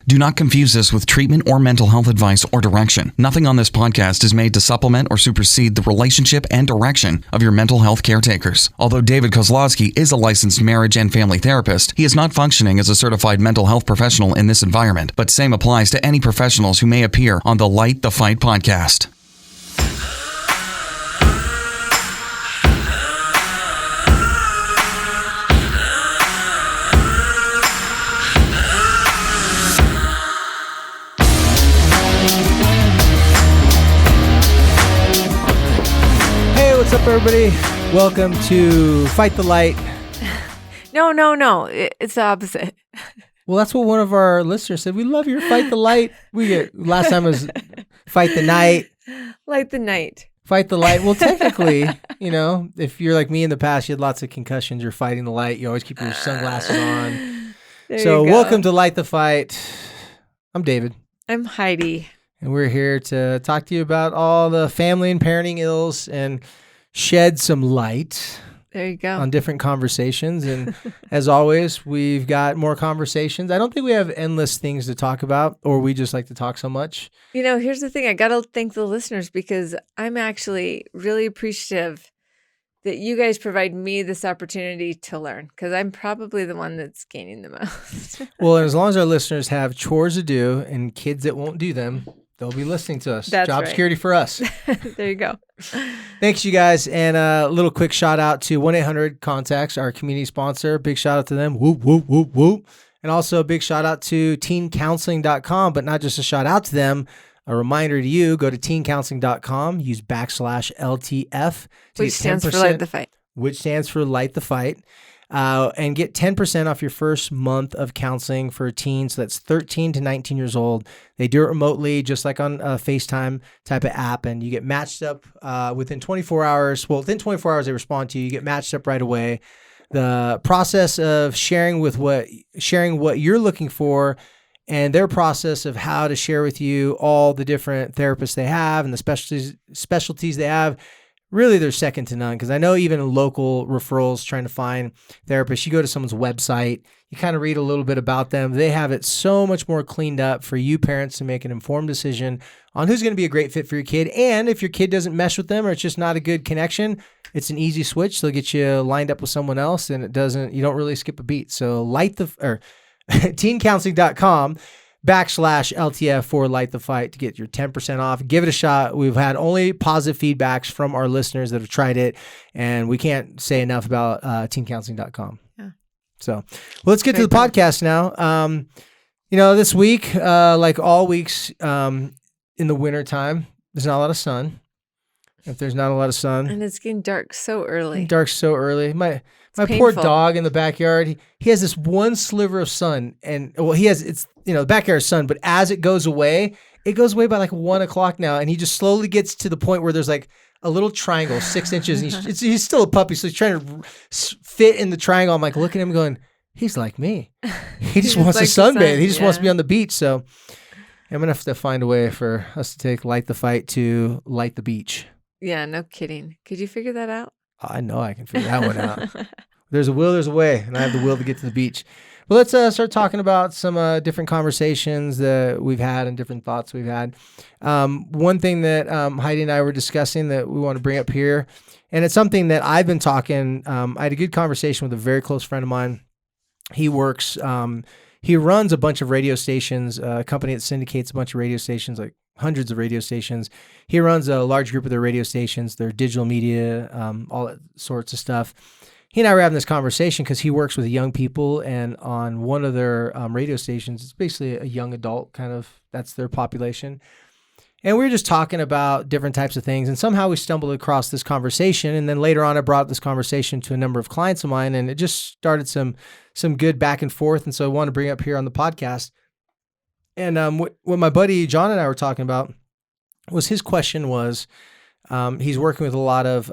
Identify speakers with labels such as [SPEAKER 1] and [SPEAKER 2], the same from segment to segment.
[SPEAKER 1] Do not confuse this with treatment or mental health advice or direction. Nothing on this podcast is made to supplement or supersede the relationship and direction of your mental health caretakers. Although David Kozlowski is a licensed marriage and family therapist, he is not functioning as a certified mental health professional in this environment, but same applies to any professionals who may appear on the Light the Fight podcast.
[SPEAKER 2] What's up, everybody? Welcome to Fight the Light.
[SPEAKER 3] No. It's the opposite.
[SPEAKER 2] Well, that's what one of our listeners said. We love your Fight the Light. Last time was Fight the Night.
[SPEAKER 3] Light the night.
[SPEAKER 2] Fight the Light. Well, technically, if you're like me in the past, you had lots of concussions. You're fighting the light. You always keep your sunglasses on. So welcome to Light the Fight. I'm David.
[SPEAKER 3] I'm Heidi.
[SPEAKER 2] And we're here to talk to you about all the family and parenting ills and shed some light
[SPEAKER 3] there you go
[SPEAKER 2] on different conversations. And as always, we've got more conversations. I don't think we have endless things to talk about, or we just like to talk so much.
[SPEAKER 3] Here's the thing. I got to thank the listeners because I'm actually really appreciative that you guys provide me this opportunity to learn, because I'm probably the one that's gaining the most.
[SPEAKER 2] Well, and as long as our listeners have chores to do and kids that won't do them, they'll be listening to us.
[SPEAKER 3] That's
[SPEAKER 2] Job
[SPEAKER 3] right.
[SPEAKER 2] security for us.
[SPEAKER 3] There you go.
[SPEAKER 2] Thanks, you guys. And a little quick shout out to 1-800-CONTACTS, our community sponsor. Big shout out to them. Whoop, whoop, whoop, whoop. And also a big shout out to teencounseling.com, but not just a shout out to them. A reminder to you, go to teencounseling.com, use /LTF.
[SPEAKER 3] Which stands for Light the Fight.
[SPEAKER 2] Which stands for Light the Fight. And get 10% off your first month of counseling for teens. So that's 13 to 19 years old. They do it remotely, just like on a FaceTime type of app. And you get matched up within 24 hours. Well, within 24 hours, they respond to you. You get matched up right away. The process of sharing what you're looking for, and their process of how to share with you all the different therapists they have and the specialties they have. Really, they're second to none, because I know even local referrals trying to find therapists, you go to someone's website, you kind of read a little bit about them. They have it so much more cleaned up for you parents to make an informed decision on who's going to be a great fit for your kid. And if your kid doesn't mesh with them or it's just not a good connection, it's an easy switch. They'll get you lined up with someone else, and you don't really skip a beat. So teencounseling.com /LTF for Light the Fight to get your 10% off. Give it a shot. We've had only positive feedbacks from our listeners that have tried it, and we can't say enough about teencounseling.com.
[SPEAKER 3] Yeah.
[SPEAKER 2] So let's get to the podcast now. This week, like all weeks in the winter time, there's not a lot of sun. If there's not a lot of sun.
[SPEAKER 3] And it's getting dark so early.
[SPEAKER 2] My poor dog in the backyard, he has this one sliver of sun, and the backyard sun, but as it goes away by like 1 o'clock now, and he just slowly gets to the point where there's like a little triangle, 6 inches, and he's still a puppy, so he's trying to fit in the triangle. I'm like looking at him going, he's like me. He just wants to sunbathe. He just wants to be on the beach. So I'm going to have to find a way for us to take Light the Fight to Light the Beach.
[SPEAKER 3] Yeah, no kidding. Could you figure that out?
[SPEAKER 2] I know I can figure that one out. There's a will, there's a way, and I have the will to get to the beach. But let's start talking about some different conversations that we've had and different thoughts we've had. One thing that Heidi and I were discussing that we want to bring up here, and it's something that I've been talking. I had a good conversation with a very close friend of mine. He runs a bunch of radio stations, a company that syndicates a bunch of radio stations, like hundreds of radio stations. He runs a large group of their radio stations, their digital media, all that sorts of stuff. He and I were having this conversation because he works with young people, and on one of their radio stations, it's basically a young adult that's their population. And we were just talking about different types of things, and somehow we stumbled across this conversation. And then later on, I brought this conversation to a number of clients of mine, and it just started some good back and forth. And so I want to bring it up here on the podcast. And what my buddy John and I were talking about was his question was, he's working with a lot of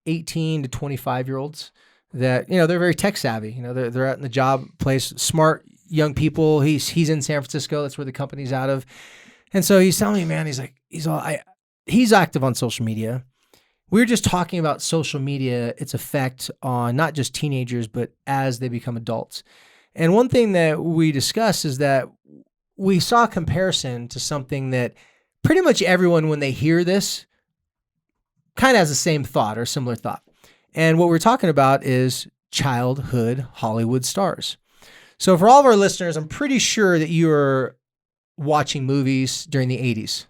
[SPEAKER 2] 18 to 25-year-olds that, they're very tech savvy. They're out in the job place, smart young people. He's in San Francisco. That's where the company's out of. And so he's telling me, man, he's active on social media. We were just talking about social media, its effect on not just teenagers, but as they become adults. And one thing that we discussed is that we saw a comparison to something that pretty much everyone, when they hear this, kind of has the same thought or similar thought. And what we're talking about is childhood Hollywood stars. So for all of our listeners, I'm pretty sure that you were watching movies during the 80s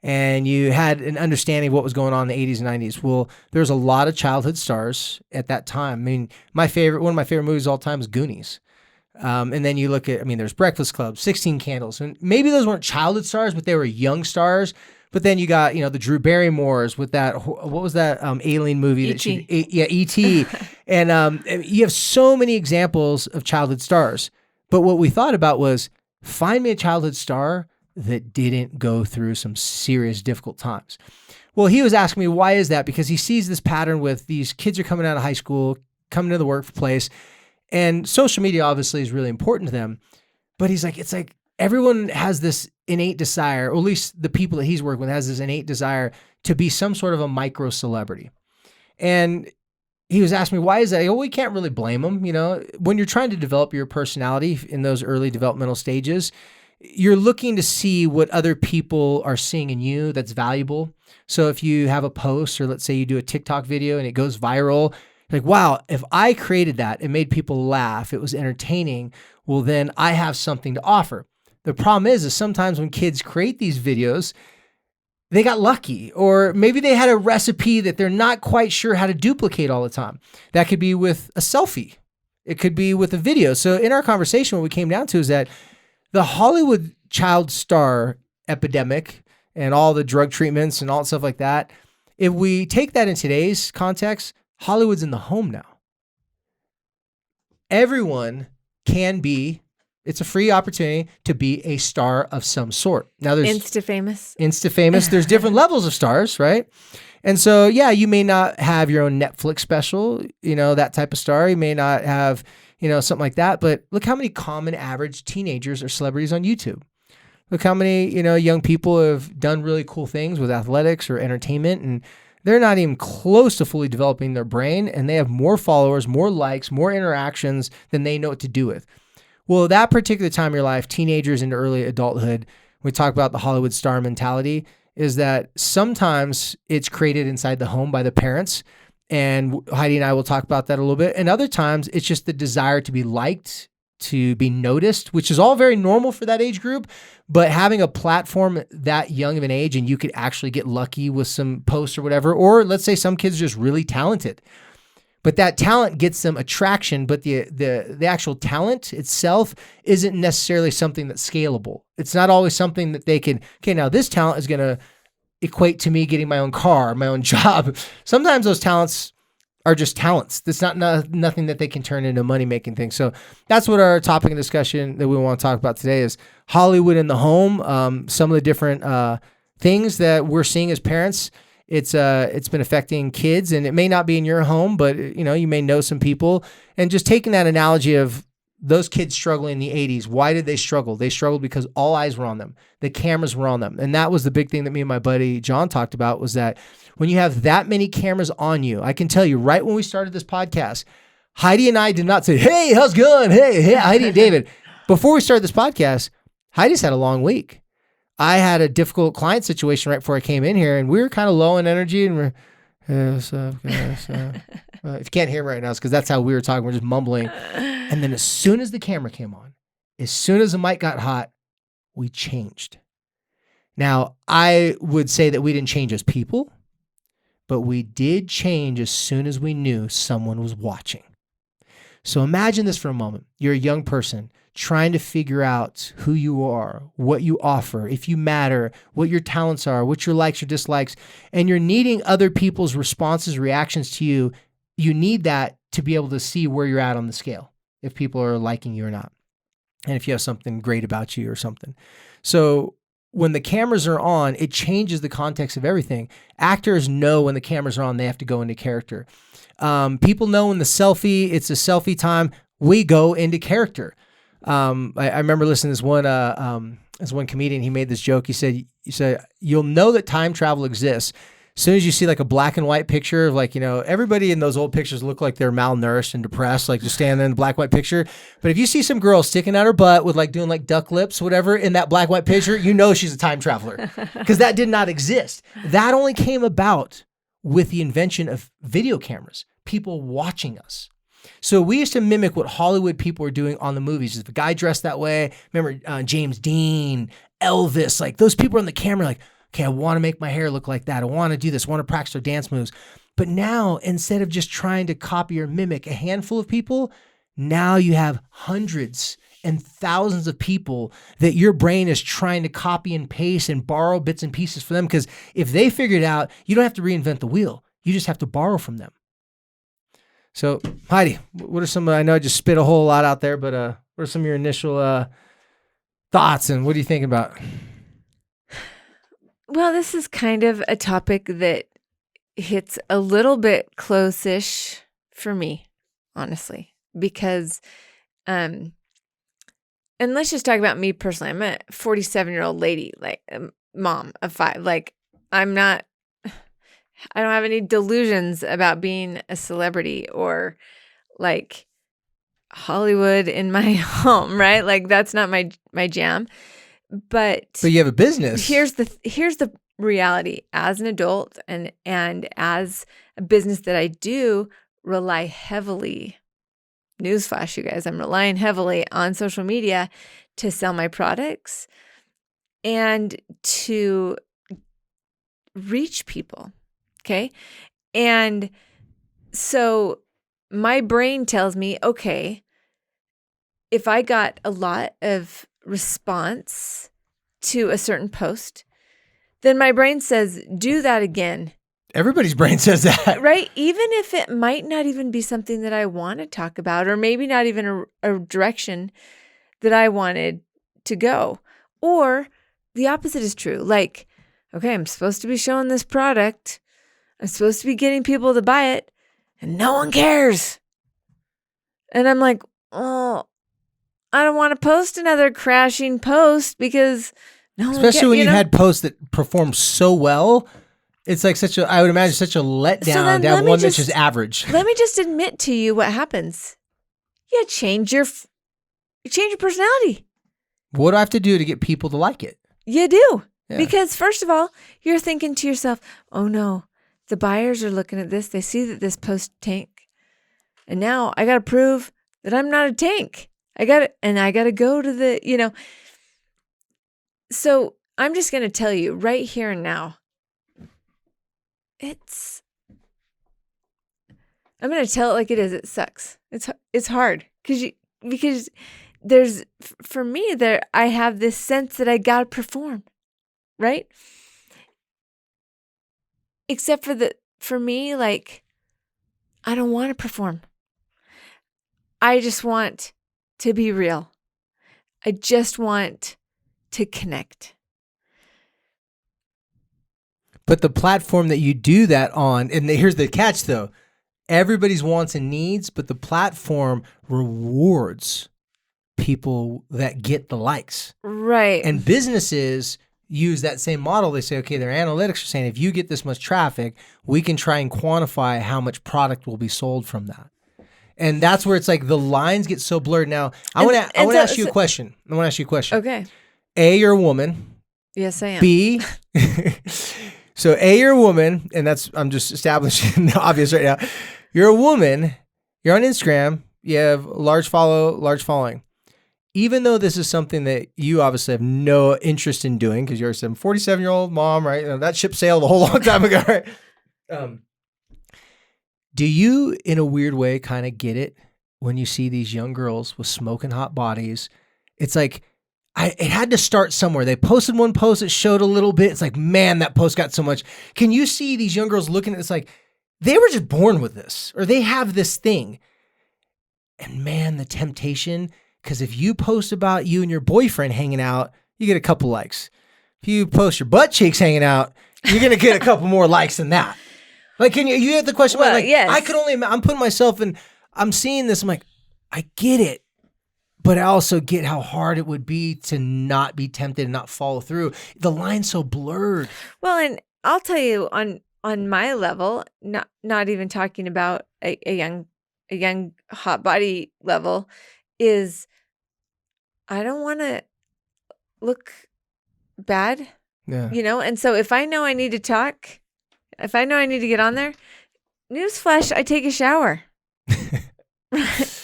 [SPEAKER 2] and you had an understanding of what was going on in the 80s and 90s. Well, there's a lot of childhood stars at that time. I mean, one of my favorite movies of all time is Goonies. And then you look at, there's Breakfast Club, 16 Candles, and maybe those weren't childhood stars, but they were young stars. But then you got, the Drew Barrymores with that, what was that alien movie? E.T. And you have so many examples of childhood stars. But what we thought about was, find me a childhood star that didn't go through some serious difficult times. Well, he was asking me, why is that? Because he sees this pattern with these kids are coming out of high school, coming to the workplace, and social media obviously is really important to them. But he's like, it's like everyone has this innate desire, or at least the people that he's working with has this innate desire to be some sort of a micro celebrity. And he was asking me, why is that? Well, we can't really blame him. When you're trying to develop your personality in those early developmental stages, you're looking to see what other people are seeing in you that's valuable. So if you have a post, or let's say you do a TikTok video and it goes viral, like, wow, if I created that, it made people laugh, it was entertaining, well, then I have something to offer. The problem is sometimes when kids create these videos, they got lucky, or maybe they had a recipe that they're not quite sure how to duplicate all the time. That could be with a selfie. It could be with a video. So in our conversation, what we came down to is that the Hollywood child star epidemic and all the drug treatments and all stuff like that, if we take that in today's context, Hollywood's in the home now. Everyone can be, it's a free opportunity to be a star of some sort. Now there's Insta-famous. There's different levels of stars, right? And so, yeah, you may not have your own Netflix special, that type of star. You may not have, something like that. But look how many common average teenagers are celebrities on YouTube. Look how many, young people have done really cool things with athletics or entertainment, and they're not even close to fully developing their brain, and they have more followers, more likes, more interactions than they know what to do with. Well, that particular time in your life, teenagers into early adulthood, we talk about the Hollywood star mentality, is that sometimes it's created inside the home by the parents, and Heidi and I will talk about that a little bit. And other times it's just the desire to be liked, to be noticed, which is all very normal for that age group. But having a platform that young of an age, and you could actually get lucky with some posts or whatever, or let's say some kids are just really talented, but that talent gets them attraction, but the actual talent itself isn't necessarily something that's scalable. It's not always something that they can, okay, now this talent is going to equate to me getting my own car, my own job. Sometimes those talents are just talents. That's nothing that they can turn into money-making things. So that's what our topic of discussion that we want to talk about today is Hollywood in the home. Some of the different things that we're seeing as parents. It's been affecting kids, and it may not be in your home, but you may know some people. And just taking that analogy of those kids struggling in the 80s, why did they struggle? They struggled because all eyes were on them. The cameras were on them. And that was the big thing that me and my buddy John talked about, was that when you have that many cameras on you, I can tell you right when we started this podcast, Heidi and I did not say, hey, how's it going? Hey, Heidi and David. Before we started this podcast, Heidi's had a long week. I had a difficult client situation right before I came in here, and we were kind of low in energy, and we're, hey, what's up, guys? If you can't hear me right now, it's because that's how we were talking. We're just mumbling. And then as soon as the camera came on, as soon as the mic got hot, we changed. Now, I would say that we didn't change as people, but we did change as soon as we knew someone was watching. So imagine this for a moment. You're a young person trying to figure out who you are, what you offer, if you matter, what your talents are, what your likes or dislikes, and you're needing other people's responses, reactions to you. You need that to be able to see where you're at on the scale, if people are liking you or not, and if you have something great about you or something. So when the cameras are on, it changes the context of everything. Actors know when the cameras are on, they have to go into character. People know when it's a selfie time, we go into character. I remember listening to this one comedian. He made this joke. He said, you'll know that time travel exists As soon as you see like a black and white picture of like, you know, everybody in those old pictures look like they're malnourished and depressed, like just standing there in the black and white picture. But if you see some girl sticking out her butt with like doing like duck lips, whatever, in that black and white picture, you know she's a time traveler because that did not exist. That only came about with the invention of video cameras, people watching us. So we used to mimic what Hollywood people were doing on the movies. If a guy dressed that way, remember James Dean, Elvis, like those people on the camera, like, okay, I want to make my hair look like that. I want to do this. I want to practice their dance moves. But now, instead of just trying to copy or mimic a handful of people, now you have hundreds and thousands of people that your brain is trying to copy and paste and borrow bits and pieces from them. Because if they figure it out, you don't have to reinvent the wheel. You just have to borrow from them. So, Heidi, what are some, I know I just spit a whole lot out there, but what are some of your initial thoughts and what are you thinking about?
[SPEAKER 3] Well, this is kind of a topic that hits a little bit close-ish for me, honestly, because, and let's just talk about me personally. I'm a 47-year-old lady, like a mom of 5. Like, I don't have any delusions about being a celebrity or like Hollywood in my home, right? Like that's not my jam. But
[SPEAKER 2] you have a business.
[SPEAKER 3] Here's the reality. As an adult and as a business that I do rely heavily, newsflash, you guys, I'm relying heavily on social media to sell my products and to reach people. Okay. And so my brain tells me, okay, if I got a lot of response to a certain post, then my brain says, do that again.
[SPEAKER 2] Everybody's brain says that.
[SPEAKER 3] Right? Even if it might not even be something that I want to talk about, or maybe not even a direction that I wanted to go. Or the opposite is true. Like, okay, I'm supposed to be showing this product. I'm supposed to be getting people to buy it, and no one cares. And I'm like, oh, I don't want to post another crashing post because no one cares.
[SPEAKER 2] Especially when you had posts that perform so well, it's like I would imagine such a letdown to have one that's just average.
[SPEAKER 3] Let me just admit to you what happens. You change your personality.
[SPEAKER 2] What do I have to do to get people to like it?
[SPEAKER 3] You do.
[SPEAKER 2] Yeah.
[SPEAKER 3] Because first of all, you're thinking to yourself, oh no, the buyers are looking at this. They see that this post tank. And now I got to prove that I'm not a tank. I got to go to the, So I'm just going to tell you right here and now, I'm going to tell it like it is. It sucks. It's hard because there's, for me there, I have this sense that I got to perform, right? Except for me, like, I don't want to perform. I just want to be real. I just want to connect.
[SPEAKER 2] But the platform that you do that on, and here's the catch though, everybody's wants and needs, but the platform rewards people that get the likes.
[SPEAKER 3] Right.
[SPEAKER 2] And businesses use that same model. They say, okay, their analytics are saying if you get this much traffic, we can try and quantify how much product will be sold from that. And that's where it's like the lines get so blurred. Now, I want to ask you a question.
[SPEAKER 3] Okay.
[SPEAKER 2] A, you're a woman.
[SPEAKER 3] Yes, I am.
[SPEAKER 2] B, so A, you're a woman, and I'm just establishing the obvious right now. You're a woman. You're on Instagram. You have large following. Even though this is something that you obviously have no interest in doing because you're a 47-year-old mom, right? That ship sailed a whole long time ago, right? Do you, in a weird way, kind of get it when you see these young girls with smoking hot bodies? It's like, it had to start somewhere. They posted one post that showed a little bit. It's like, man, that post got so much. Can you see these young girls looking at it? It's like, they were just born with this, or they have this thing. And man, the temptation, because if you post about you and your boyfriend hanging out, you get a couple likes. If you post your butt cheeks hanging out, you're going to get a couple more likes than that. Like, can you have the question,
[SPEAKER 3] well,
[SPEAKER 2] like,
[SPEAKER 3] yes.
[SPEAKER 2] I'm putting myself in, I'm seeing this, I'm like, I get it. But I also get how hard it would be to not be tempted and not follow through. The line's so blurred.
[SPEAKER 3] Well, and I'll tell you on on my level, not even talking about a young hot body level, is I don't want to look bad,
[SPEAKER 2] Yeah.
[SPEAKER 3] And so if I know I need to talk, if I know I need to get on there, newsflash, I take a shower.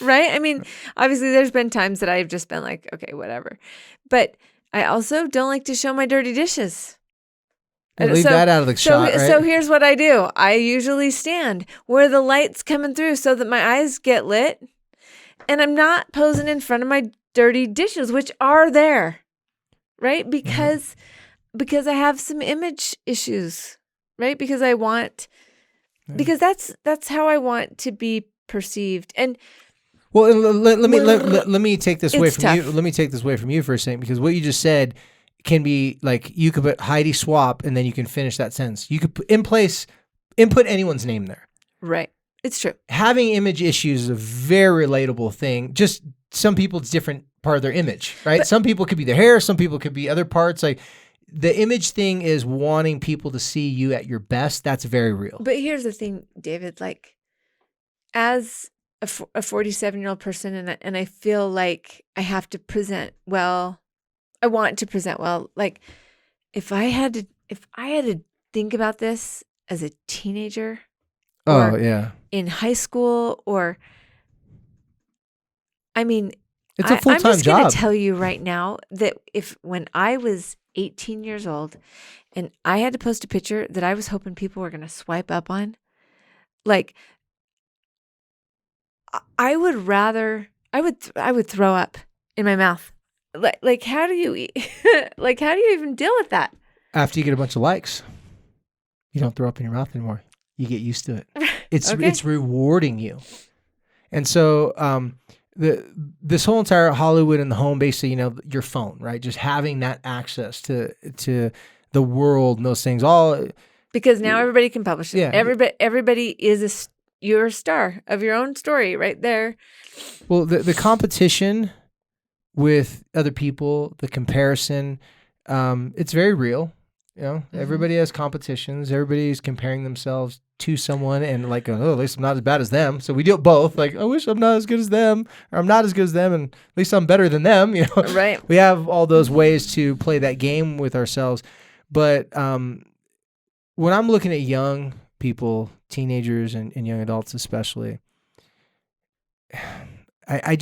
[SPEAKER 3] Right? I mean, obviously there's been times that I've just been like, okay, whatever. But I also don't like to show my dirty dishes.
[SPEAKER 2] Leave that out of the shot, right?
[SPEAKER 3] So here's what I do. I usually stand where the light's coming through so that my eyes get lit, and I'm not posing in front of my dirty dishes, which are there, right? Because I have some image issues, right? Because that's how I want to be perceived. And
[SPEAKER 2] well, let me take this away from you.
[SPEAKER 3] tough.
[SPEAKER 2] Let me take this away from you for a second, because what you just said can be like, you could put Heidi Swap and then you can finish that sentence. You could input anyone's name there.
[SPEAKER 3] Right. It's true.
[SPEAKER 2] Having image issues is a very relatable thing. Just some people, it's different part of their image, right?
[SPEAKER 3] But
[SPEAKER 2] some people could be their hair, some people could be other parts. Like, the image thing is wanting people to see you at your best. That's very real.
[SPEAKER 3] But here's the thing, David, like, as a 47-year-old person, and I feel like I have to present well, I want to present well. Like, if I had to think about this as a teenager,
[SPEAKER 2] Oh, yeah.
[SPEAKER 3] in high school, or, I mean,
[SPEAKER 2] It's a
[SPEAKER 3] I'm
[SPEAKER 2] full-time
[SPEAKER 3] just going
[SPEAKER 2] job.
[SPEAKER 3] to tell you right now that when I was 18 years old and I had to post a picture that I was hoping people were going to swipe up on, like, I would throw up in my mouth. Like how do you eat? Like, how do you even deal with that?
[SPEAKER 2] After you get a bunch of likes, you don't throw up in your mouth anymore. You get used to it.
[SPEAKER 3] Okay.
[SPEAKER 2] It's rewarding you. And so this whole entire Hollywood and the home, basically, your phone, right? Just having that access to the world and those things, all
[SPEAKER 3] Because now everybody can publish it.
[SPEAKER 2] Yeah.
[SPEAKER 3] Everybody is you're a star of your own story right there.
[SPEAKER 2] well, the competition with other people, the comparison, it's very real. Everybody has competitions. Everybody's comparing themselves to someone and like, oh, at least I'm not as bad as them. So we do it both. Like, I wish I'm not as good as them, or I'm not as good as them, and at least I'm better than them.
[SPEAKER 3] Right.
[SPEAKER 2] We have all those ways to play that game with ourselves. But when I'm looking at young people, teenagers and young adults especially, I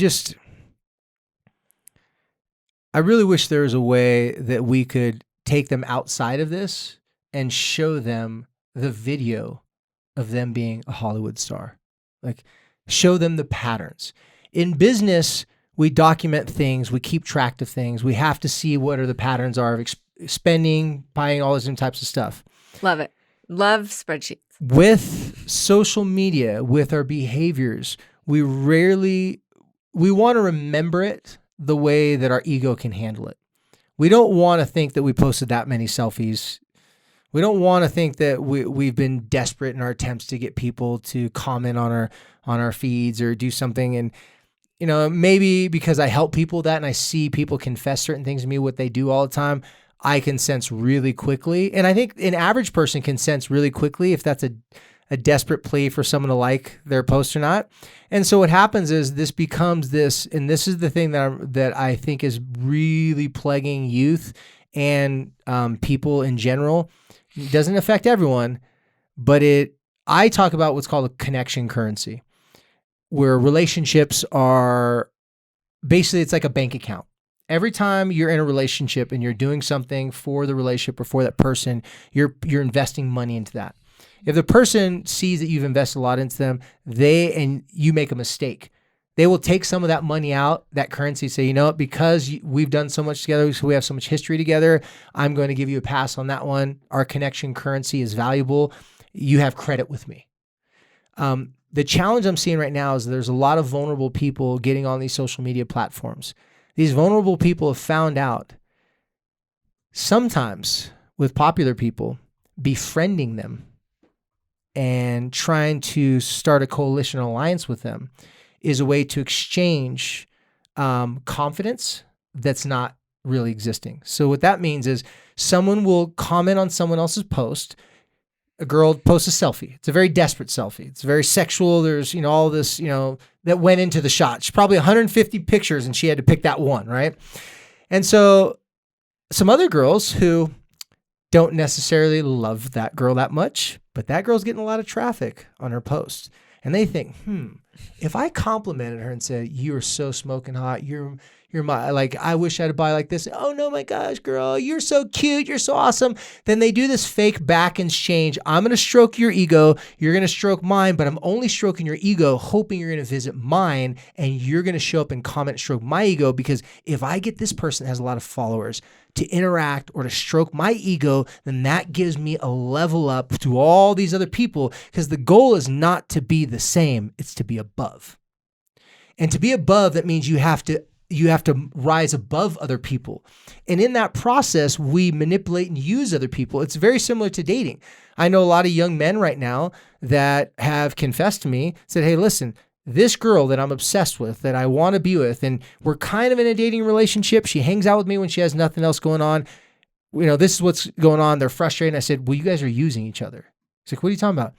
[SPEAKER 2] really wish there was a way that we could take them outside of this and show them the video of them being a Hollywood star. Like, show them the patterns. In business, we document things, we keep track of things. We have to see what are the patterns are of spending, buying, all those different types of stuff.
[SPEAKER 3] Love it. Love spreadsheets.
[SPEAKER 2] With social media, with our behaviors, we want to remember it the way that our ego can handle it. We don't want to think that we posted that many selfies. We don't want to think that we've been desperate in our attempts to get people to comment on our feeds or do something. And, maybe because I help people with that and I see people confess certain things to me, what they do all the time, I can sense really quickly. And I think an average person can sense really quickly if that's a desperate plea for someone to like their post or not. And so what happens is this becomes this, and this is the thing that I think is really plaguing youth and people in general. It doesn't affect everyone, but I talk about what's called a connection currency, where relationships are basically, it's like a bank account. Every time you're in a relationship and you're doing something for the relationship or for that person, you're investing money into that. If the person sees that you've invested a lot into them, and you make a mistake, they will take some of that money out, that currency, say, because we've done so much together, so we have so much history together, I'm going to give you a pass on that one. Our connection currency is valuable. You have credit with me. The challenge I'm seeing right now is there's a lot of vulnerable people getting on these social media platforms. These vulnerable people have found out, sometimes with popular people, befriending them and trying to start a coalition alliance with them is a way to exchange confidence that's not really existing. So what that means is someone will comment on someone else's post, a girl posts a selfie. It's a very desperate selfie. It's very sexual. There's, all this, that went into the shot. She's probably 150 pictures and she had to pick that one, right? And so some other girls who don't necessarily love that girl that much, but that girl's getting a lot of traffic on her post. And they think, if I complimented her and said, "You're so smoking hot, you're my, like, I wish I had a body like this. Oh no, my gosh, girl, you're so cute. You're so awesome." Then they do this fake back exchange. I'm going to stroke your ego. You're going to stroke mine, but I'm only stroking your ego, hoping you're going to visit mine and you're going to show up and comment, stroke my ego. Because if I get this person that has a lot of followers to interact or to stroke my ego, then that gives me a level up to all these other people, because the goal is not to be the same. It's to be above. And to be above, that means you have to rise above other people. And in that process, we manipulate and use other people. It's very similar to dating. I know a lot of young men right now that have confessed to me, said, "Hey, listen, this girl that I'm obsessed with, that I want to be with, and we're kind of in a dating relationship. She hangs out with me when she has nothing else going on. This is what's going on." They're frustrated. I said, "Well, you guys are using each other." He's like, "What are you talking about?"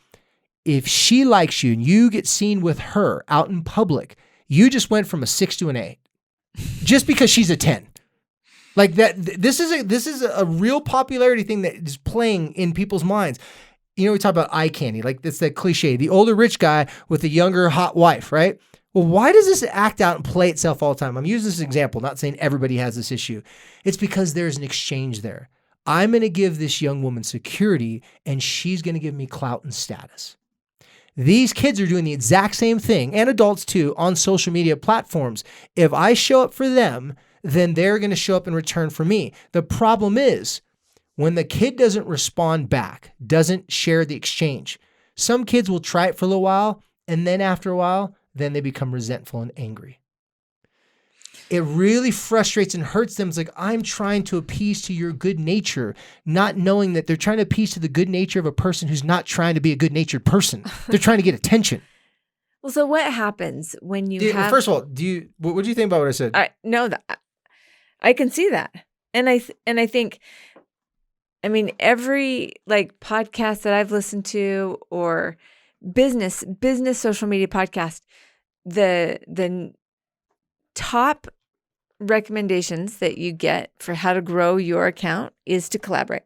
[SPEAKER 2] If she likes you and you get seen with her out in public, you just went from a 6 to an 8. Just because she's a 10. Like that, this is a real popularity thing that is playing in people's minds. We talk about eye candy, like that's that cliche, the older rich guy with a younger hot wife, right? Well, why does this act out and play itself all the time? I'm using this example, not saying everybody has this issue. It's because there's an exchange there. I'm going to give this young woman security and she's going to give me clout and status. These kids are doing the exact same thing, and adults too, on social media platforms. If I show up for them, then they're going to show up in return for me. The problem is when the kid doesn't respond back, doesn't share the exchange. Some kids will try it for a little while, and then after a while, then they become resentful and angry. It really frustrates and hurts them. It's like, I'm trying to appease to your good nature, not knowing that they're trying to appease to the good nature of a person who's not trying to be a good-natured person. They're trying to get attention.
[SPEAKER 3] Well, so what happens when you have...
[SPEAKER 2] First of all, what do you think about what I said?
[SPEAKER 3] No, I can see that. And I think, every podcast that I've listened to, or business social media podcast, the top recommendations that you get for how to grow your account is to collaborate,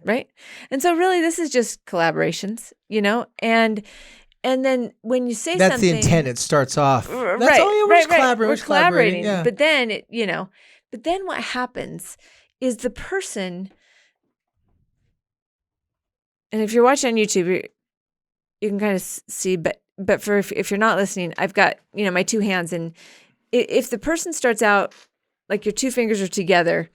[SPEAKER 3] right? And so really this is just collaborations, and then when you say
[SPEAKER 2] that's
[SPEAKER 3] something,
[SPEAKER 2] the intent. It starts off.
[SPEAKER 3] Right,
[SPEAKER 2] We're collaborating. Yeah.
[SPEAKER 3] But then what happens is the person, and if you're watching on YouTube, you can kind of see, but if you're not listening, I've got, my two hands, and if the person starts out like your two fingers are together,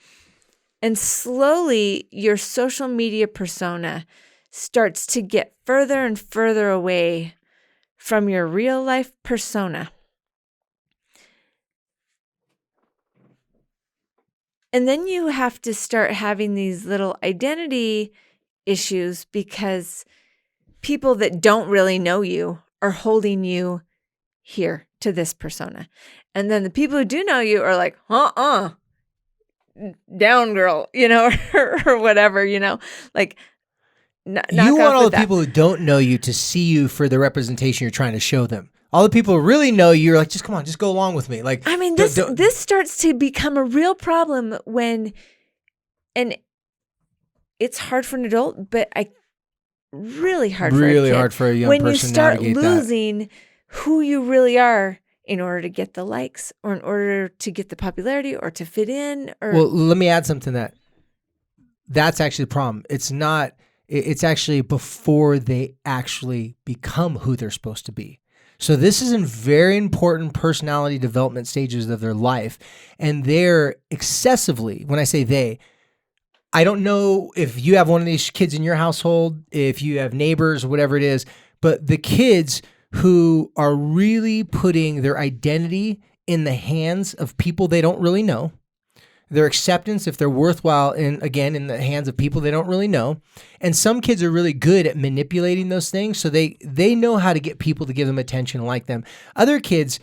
[SPEAKER 3] and slowly your social media persona starts to get further and further away from your real life persona. And then you have to start having these little identity issues because people that don't really know you are holding you here to this persona. And then the people who do know you are like, down girl, or whatever, like
[SPEAKER 2] you want all the people who don't know you to see you for the representation you're trying to show them. All the people who really know you are like, just come on, just go along with me. Like,
[SPEAKER 3] this starts to become a real problem and it's hard for an adult, but really hard for a kid.
[SPEAKER 2] Hard for a young person
[SPEAKER 3] when you start
[SPEAKER 2] to
[SPEAKER 3] losing who you really are in order to get the likes, or in order to get the popularity, or to fit in.
[SPEAKER 2] Well, let me add something to that. That's actually the problem. It's actually before they actually become who they're supposed to be. So this is in very important personality development stages of their life. And they're excessively, when I say they, I don't know if you have one of these kids in your household, if you have neighbors or whatever it is, but the kids who are really putting their identity in the hands of people they don't really know, their acceptance, if they're worthwhile, in the hands of people they don't really know. And some kids are really good at manipulating those things, so they know how to get people to give them attention and like them. Other kids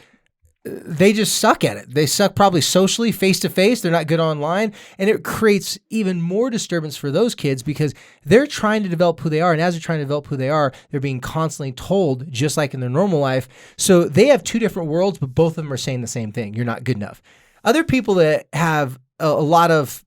[SPEAKER 2] they just suck at it. They suck probably socially, face to face. They're not good online. And it creates even more disturbance for those kids because they're trying to develop who they are. And as they're trying to develop who they are, they're being constantly told, just like in their normal life. So they have two different worlds, but both of them are saying the same thing. You're not good enough. Other people that have a lot of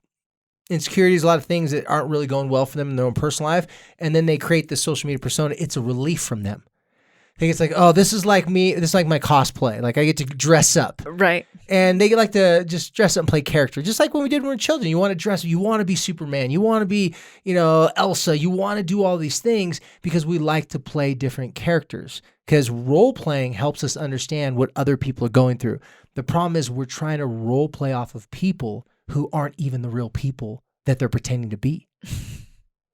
[SPEAKER 2] insecurities, a lot of things that aren't really going well for them in their own personal life, and then they create this social media persona, it's a relief from them. I think it's like, oh, this is like me. This is like my cosplay. Like I get to dress up.
[SPEAKER 3] Right.
[SPEAKER 2] And they like to just dress up and play character. Just like when we did when we were children. You want to dress, you want to be Superman. You want to be, Elsa. You want to do all these things because we like to play different characters. Because role playing helps us understand what other people are going through. The problem is we're trying to role play off of people who aren't even the real people that they're pretending to be.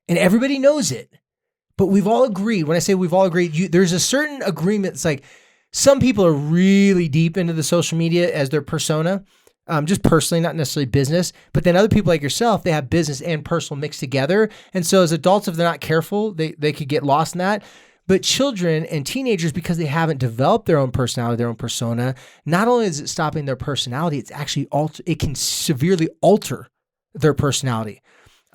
[SPEAKER 2] And everybody knows it. But we've all agreed, when I say we've all agreed, there's a certain agreement. It's like some people are really deep into the social media as their persona, just personally, not necessarily business. But then other people like yourself, they have business and personal mixed together. And so as adults, if they're not careful, they could get lost in that. But children and teenagers, because they haven't developed their own personality, their own persona, not only is it stopping their personality, it's actually it can severely alter their personality.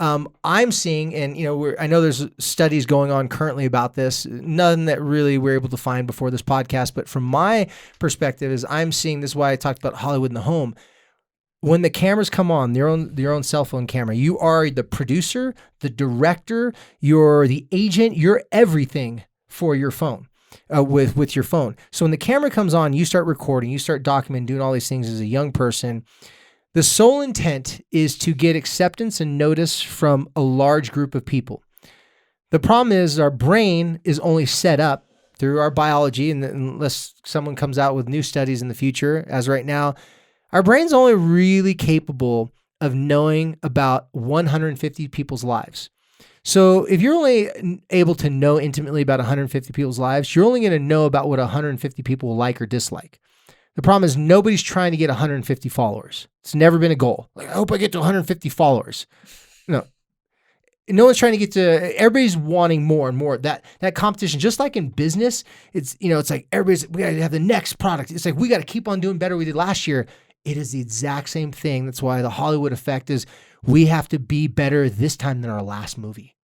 [SPEAKER 2] I'm seeing, and I know there's studies going on currently about this, none that really we're able to find before this podcast, but from my perspective is I'm seeing, this is why I talked about Hollywood in the home. When the cameras come on, your own cell phone camera, you are the producer, the director, you're the agent, you're everything for your phone, with your phone. So when the camera comes on, you start recording, you start documenting, doing all these things as a young person. The sole intent is to get acceptance and notice from a large group of people. The problem is our brain is only set up through our biology, and unless someone comes out with new studies in the future, as right now, our brain's only really capable of knowing about 150 people's lives. So if you're only able to know intimately about 150 people's lives, you're only going to know about what 150 people will like or dislike. The problem is nobody's trying to get 150 followers. It's never been a goal. Like, I hope I get to 150 followers. No one's trying to get to, everybody's wanting more and more. That competition, just like in business, it's like we got to have the next product. It's like, we got to keep on doing better we did last year. It is the exact same thing. That's why the Hollywood effect is we have to be better this time than our last movie.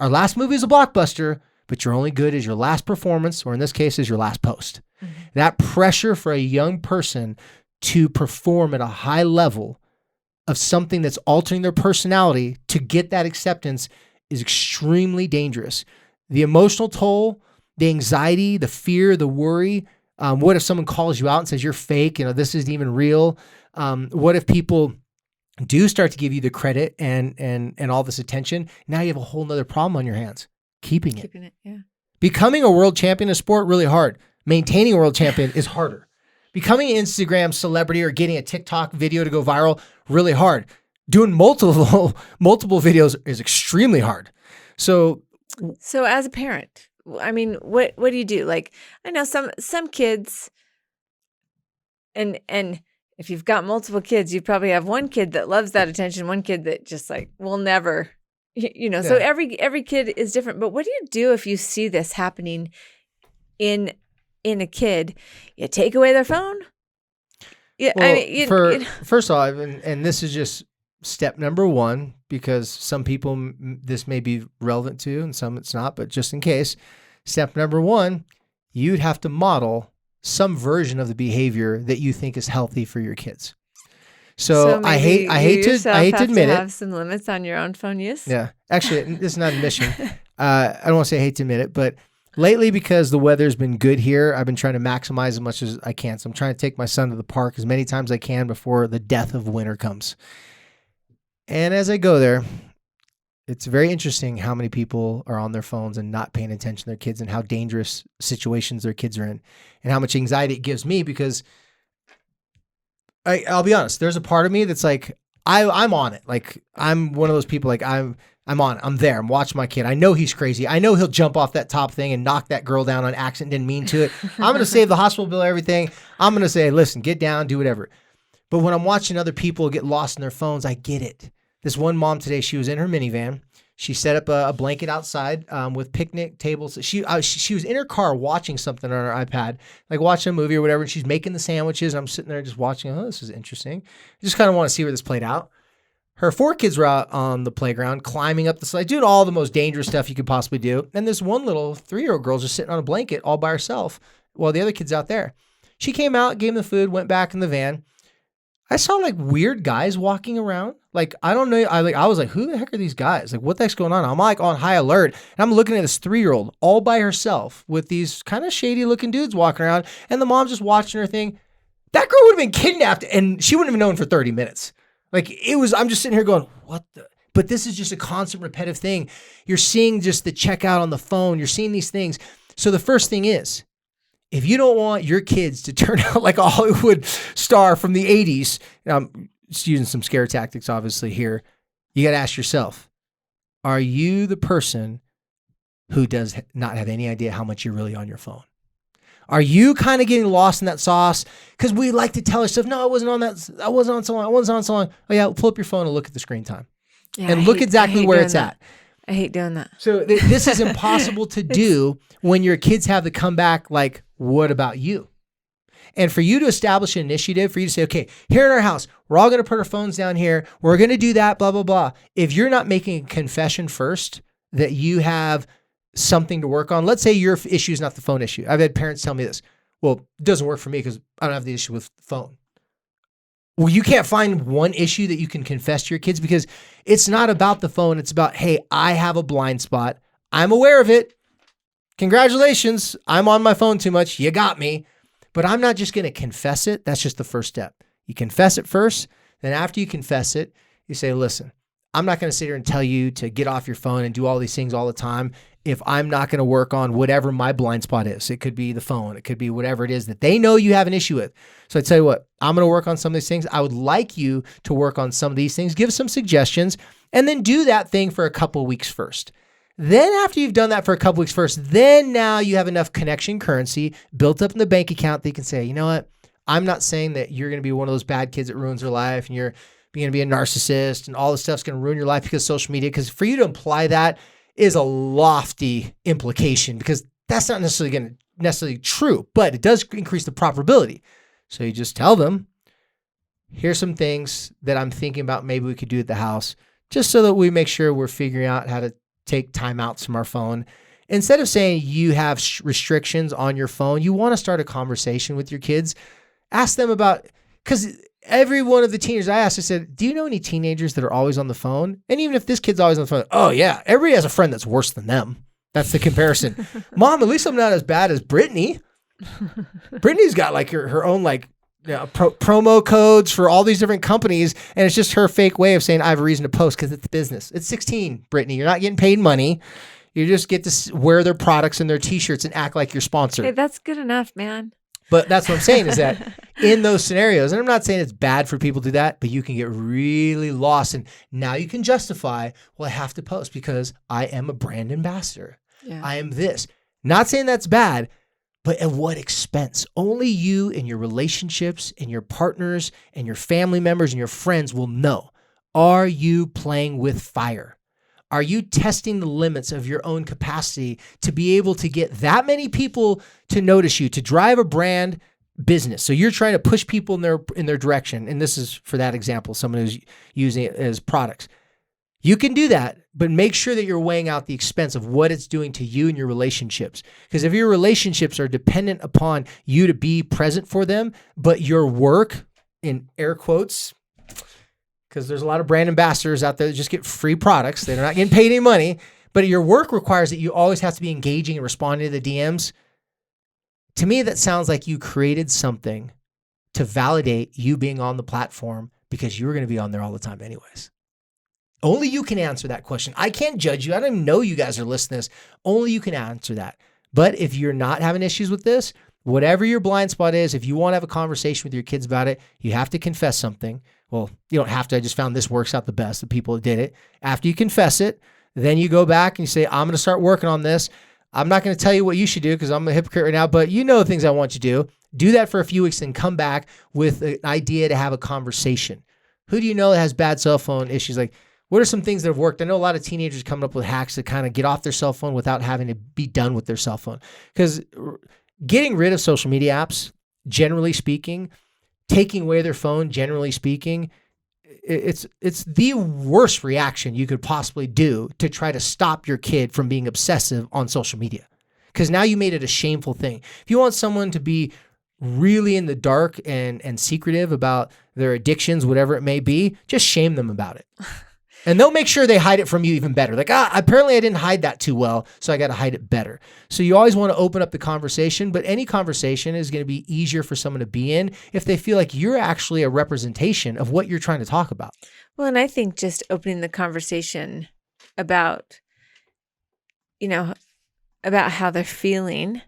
[SPEAKER 2] Our last movie is a blockbuster, but you're only good as your last performance, or in this case, is your last post. Mm-hmm. That pressure for a young person to perform at a high level of something that's altering their personality to get that acceptance is extremely dangerous. The emotional toll, the anxiety, the fear, the worry. What if someone calls you out and says you're fake? This isn't even real. What if people do start to give you the credit and all this attention? Now you have a whole nother problem on your hands. Keeping it, yeah. Becoming a world champion in sport, really hard. Maintaining a world champion is harder. Becoming an Instagram celebrity or getting a TikTok video to go viral, really hard. Doing multiple videos is extremely hard. So
[SPEAKER 3] as a parent, I mean, what do you do? Like, I know some kids, and if you've got multiple kids, you probably have one kid that loves that attention, one kid that just like will never, Yeah. So every kid is different. But what do you do if you see this happening in a kid? You take away their phone? Yeah,
[SPEAKER 2] well, first of all, and this is just step number one, because some people this may be relevant to and some it's not, but just in case, step number one, you'd have to model some version of the behavior that you think is healthy for your kids. So I hate to admit it.
[SPEAKER 3] Have some limits on your own phone use.
[SPEAKER 2] Yeah, actually, this is not an admission. I don't want to say I hate to admit it, but lately, because the weather's been good here, I've been trying to maximize as much as I can. So I'm trying to take my son to the park as many times as I can before the death of winter comes. And as I go there, it's very interesting how many people are on their phones and not paying attention to their kids, and how dangerous situations their kids are in, and how much anxiety it gives me, because I'll be honest, there's a part of me that's like, I'm on it. Like, I'm one of those people, like I'm on it. I'm there. I'm watching my kid. I know he's crazy. I know he'll jump off that top thing and knock that girl down on accident, didn't mean to it. I'm going to save the hospital bill, everything. I'm going to say, listen, get down, do whatever. But when I'm watching other people get lost in their phones, I get it. This one mom today, she was in her minivan. She set up a blanket outside with picnic tables. She was in her car watching something on her iPad, like watching a movie or whatever. And she's making the sandwiches. And I'm sitting there just watching. Oh, this is interesting. I just kind of want to see where this played out. Her 4 kids were out on the playground, climbing up the slide, doing all the most dangerous stuff you could possibly do. And this one little 3-year-old girl just sitting on a blanket all by herself while the other kid's out there. She came out, gave him the food, went back in the van. I saw like weird guys walking around. Like, I don't know. I was like, who the heck are these guys? Like, what the heck's going on? I'm like on high alert. And I'm looking at this 3-year-old all by herself with these kind of shady looking dudes walking around. And the mom's just watching her thing. That girl would have been kidnapped and she wouldn't have known for 30 minutes. Like I'm just sitting here going, what the? But this is just a constant repetitive thing. You're seeing just the checkout on the phone. You're seeing these things. So the first thing is, if you don't want your kids to turn out like a Hollywood star from the 80s, I'm just using some scare tactics obviously here, you got to ask yourself, are you the person who does not have any idea how much you're really on your phone? Are you kind of getting lost in that sauce? Because we like to tell ourselves, no, I wasn't on that. I wasn't on so long. I wasn't on so long. Oh yeah, pull up your phone and look at the screen time.
[SPEAKER 3] Yeah,
[SPEAKER 2] and look exactly where it's at.
[SPEAKER 3] I hate doing that.
[SPEAKER 2] So this is impossible to do when your kids have the comeback like, what about you? And for you to establish an initiative, for you to say, okay, here in our house, we're all going to put our phones down here. We're going to do that, blah, blah, blah. If you're not making a confession first that you have something to work on, let's say your issue is not the phone issue. I've had parents tell me this. Well, it doesn't work for me because I don't have the issue with the phone. Well, you can't find one issue that you can confess to your kids because it's not about the phone. It's about, hey, I have a blind spot. I'm aware of it. Congratulations. I'm on my phone too much. You got me. But I'm not just going to confess it. That's just the first step. You confess it first. Then after you confess it, you say, listen, I'm not going to sit here and tell you to get off your phone and do all these things all the time if I'm not going to work on whatever my blind spot is. It could be the phone. It could be whatever it is that they know you have an issue with. So I tell you what, I'm going to work on some of these things. I would like you to work on some of these things, give some suggestions, and then do that thing for a couple of weeks first. Then after you've done that for a couple weeks first, then now you have enough connection currency built up in the bank account that you can say, you know what? I'm not saying that you're going to be one of those bad kids that ruins their life and you're going to be a narcissist and all this stuff's going to ruin your life because of social media. Because for you to imply that is a lofty implication because that's not necessarily true, but it does increase the probability. So you just tell them, here's some things that I'm thinking about maybe we could do at the house just so that we make sure we're figuring out how to take timeouts from our phone. Instead of saying you have restrictions on your phone, you want to start a conversation with your kids. Ask them about, because every one of the teenagers I asked, I said, do you know any teenagers that are always on the phone? And even if this kid's always on the phone, oh yeah, everybody has a friend that's worse than them. That's the comparison. Mom, at least I'm not as bad as Brittany. Brittany's got like her own like promo codes for all these different companies. And it's just her fake way of saying I have a reason to post because it's business. It's 16, Brittany. You're not getting paid money. You just get to wear their products and their t-shirts and act like you're sponsored.
[SPEAKER 3] Hey, that's good enough, man.
[SPEAKER 2] But that's what I'm saying is that in those scenarios, and I'm not saying it's bad for people to do that, but you can get really lost. And now you can justify, well, I have to post because I am a brand ambassador.
[SPEAKER 3] Yeah.
[SPEAKER 2] I am this. Not saying that's bad, but at what expense? Only you and your relationships and your partners and your family members and your friends will know. Are you playing with fire? Are you testing the limits of your own capacity to be able to get that many people to notice you, to drive a brand business? So you're trying to push people in their direction. And this is for that example, someone who's using it as products. You can do that, but make sure that you're weighing out the expense of what it's doing to you and your relationships. Because if your relationships are dependent upon you to be present for them, but your work, in air quotes, because there's a lot of brand ambassadors out there that just get free products. They're not getting paid any money, but your work requires that you always have to be engaging and responding to the DMs. To me, that sounds like you created something to validate you being on the platform because you were going to be on there all the time anyways. Only you can answer that question. I can't judge you. I don't even know you guys are listening to this. Only you can answer that. But if you're not having issues with this, whatever your blind spot is, if you want to have a conversation with your kids about it, you have to confess something. Well, you don't have to. I just found this works out the best, the people that did it. After you confess it, then you go back and you say, I'm going to start working on this. I'm not going to tell you what you should do because I'm a hypocrite right now, but you know the things I want you to do. Do that for a few weeks and come back with an idea to have a conversation. Who do you know that has bad cell phone issues? Like, What are some things that have worked? I know a lot of teenagers coming up with hacks to kind of get off their cell phone without having to be done with their cell phone. Because getting rid of social media apps, generally speaking, taking away their phone, generally speaking, it's the worst reaction you could possibly do to try to stop your kid from being obsessive on social media. Because now you made it a shameful thing. If you want someone to be really in the dark and secretive about their addictions, whatever it may be, just shame them about it. And they'll make sure they hide it from you even better. Like, apparently I didn't hide that too well, so I got to hide it better. So you always want to open up the conversation, but any conversation is going to be easier for someone to be in if they feel like you're actually a representation of what you're trying to talk about.
[SPEAKER 3] Well, and I think just opening the conversation about, about how they're feeling,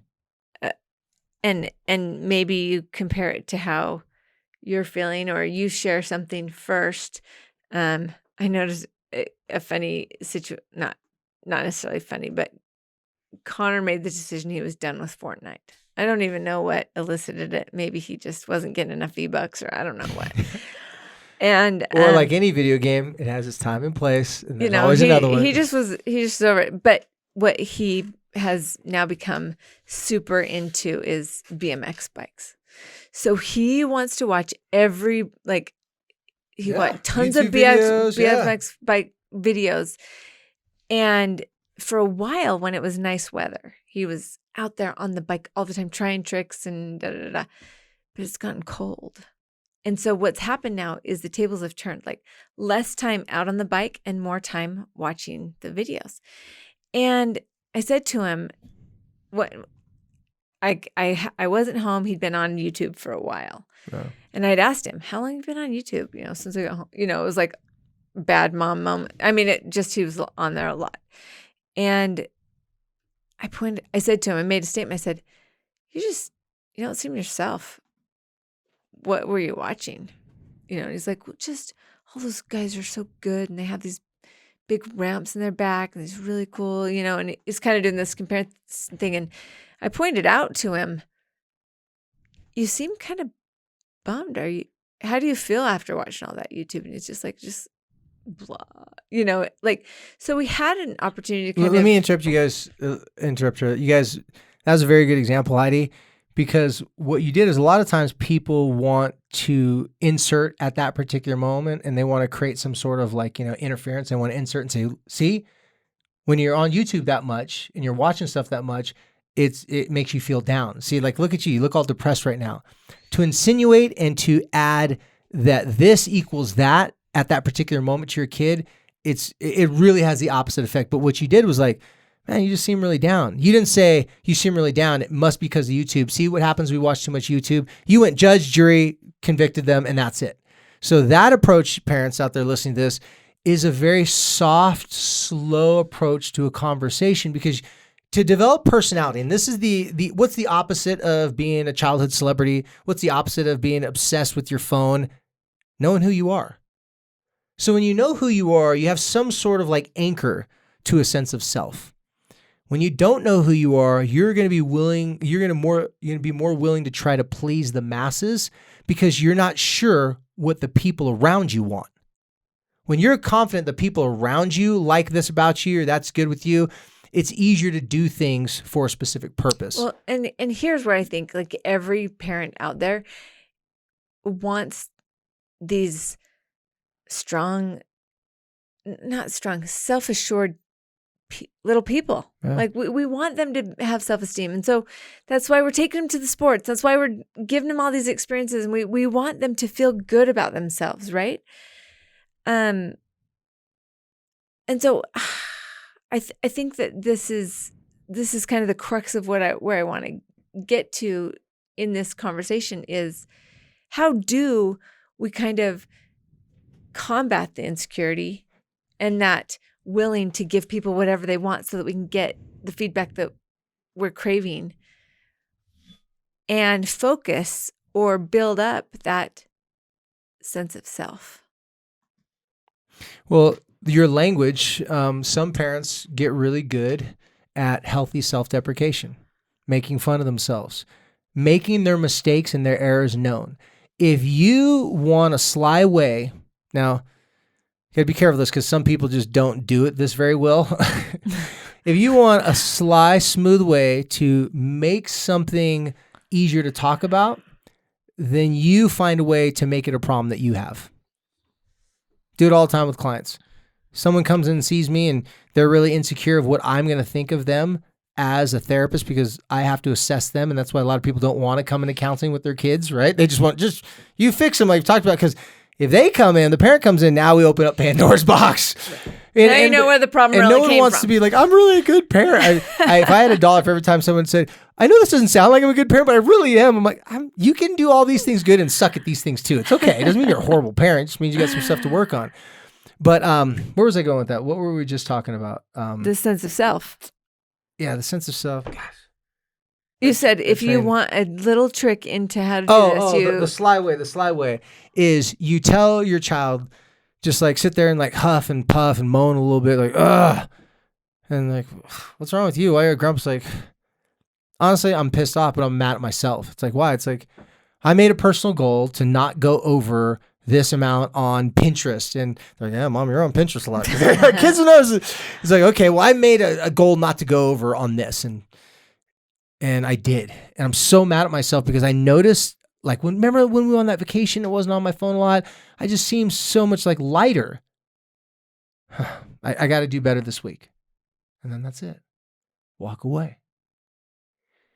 [SPEAKER 3] and maybe you compare it to how you're feeling, or you share something first. I noticed a funny situation, not necessarily funny, but Connor made the decision he was done with Fortnite. I don't even know what elicited it. Maybe he just wasn't getting enough V-Bucks, or I don't know what. And
[SPEAKER 2] or like any video game, it has its time and place, and there's always another one.
[SPEAKER 3] He just was over it. But what he has now become super into is BMX bikes. So he wants to watch every he watched tons of BMX bike videos. And for a while, when it was nice weather, he was out there on the bike all the time, trying tricks and da-da-da-da. But it's gotten cold. And so what's happened now is the tables have turned, like less time out on the bike and more time watching the videos. And I said to him, I wasn't home. He'd been on YouTube for a while. Yeah. And I'd asked him, how long have you been on YouTube? Since I got home. It was like bad mom moment. I mean, he was on there a lot. And I said to him, I made a statement. I said, you don't seem yourself. What were you watching? And he's like, well, just all those guys are so good. And they have these big ramps in their back. And it's really cool, and he's kind of doing this comparison thing. And I pointed out to him, you seem kind of bummed. How do you feel after watching all that YouTube? And he's just blah, so we had an opportunity to
[SPEAKER 2] let me interrupt you guys. You guys, that was a very good example, Heidi, because what you did is a lot of times people want to insert at that particular moment, and they want to create some sort of interference. They want to insert and say, see, when you're on YouTube that much and you're watching stuff that much, it makes you feel down. See, look at you. You look all depressed right now. To insinuate and to add that this equals that at that particular moment to your kid, it really has the opposite effect. But what you did was man, you just seem really down. You didn't say you seem really down. It must be because of YouTube. See what happens when we watch too much YouTube? You went judge, jury, convicted them, and that's it. So that approach, parents out there listening to this, is a very soft, slow approach to a conversation, because to develop personality, and this is the what's the opposite of being a childhood celebrity? What's the opposite of being obsessed with your phone? Knowing who you are. So when you know who you are, you have some sort of anchor to a sense of self. When you don't know who you are, you're going to be more willing to try to please the masses, because you're not sure what the people around you want. When you're confident the people around you like this about you, or that's good with you, it's easier to do things for a specific purpose.
[SPEAKER 3] Well, and here's where I think every parent out there wants these self-assured little people. Yeah. We want them to have self-esteem. And so that's why we're taking them to the sports. That's why we're giving them all these experiences. And we want them to feel good about themselves, right? And so I think that this is kind of the crux of where I want to get to in this conversation is, how do we kind of combat the insecurity and that willing to give people whatever they want so that we can get the feedback that we're craving, and focus or build up that sense of self?
[SPEAKER 2] Well, your language, some parents get really good at healthy self-deprecation, making fun of themselves, making their mistakes and their errors known. If you want a sly way, now gotta be careful with this because some people just don't do it this very well. If you want a sly, smooth way to make something easier to talk about, then you find a way to make it a problem that you have. Do it all the time with clients. Someone comes in and sees me and they're really insecure of what I'm going to think of them as a therapist because I have to assess them. And that's why a lot of people don't want to come into counseling with their kids, right? They just want, you fix them like we've talked about. Because if they come in, the parent comes in, now we open up Pandora's box.
[SPEAKER 3] Now you know where the problem really came from.
[SPEAKER 2] And no one wants to be like, I'm really a good parent. If I had $1 for every time someone said, I know this doesn't sound like I'm a good parent, but I really am. I'm like, you can do all these things good and suck at these things too. It's okay. It doesn't mean you're a horrible parent. It just means you got some stuff to work on. But where was I going with that? What were we just talking about?
[SPEAKER 3] The sense of self.
[SPEAKER 2] Yeah, the sense of self. Gosh.
[SPEAKER 3] You said if you want a little trick into how to do this,
[SPEAKER 2] the sly way is you tell your child, just like sit there and like huff and puff and moan a little bit, like, ugh. And like, what's wrong with you? Why are you grumpy? Like, honestly, I'm pissed off, but I'm mad at myself. It's like, why? It's like, I made a personal goal to not go over this amount on Pinterest. And they're like, yeah, Mom, you're on Pinterest a lot. Kids know. It's like, okay, well, I made a goal not to go over on this. And I did. And I'm so mad at myself because I noticed, like, remember when we were on that vacation, it wasn't on my phone a lot. I just seemed so much like lighter. I got to do better this week. And then that's it. Walk away.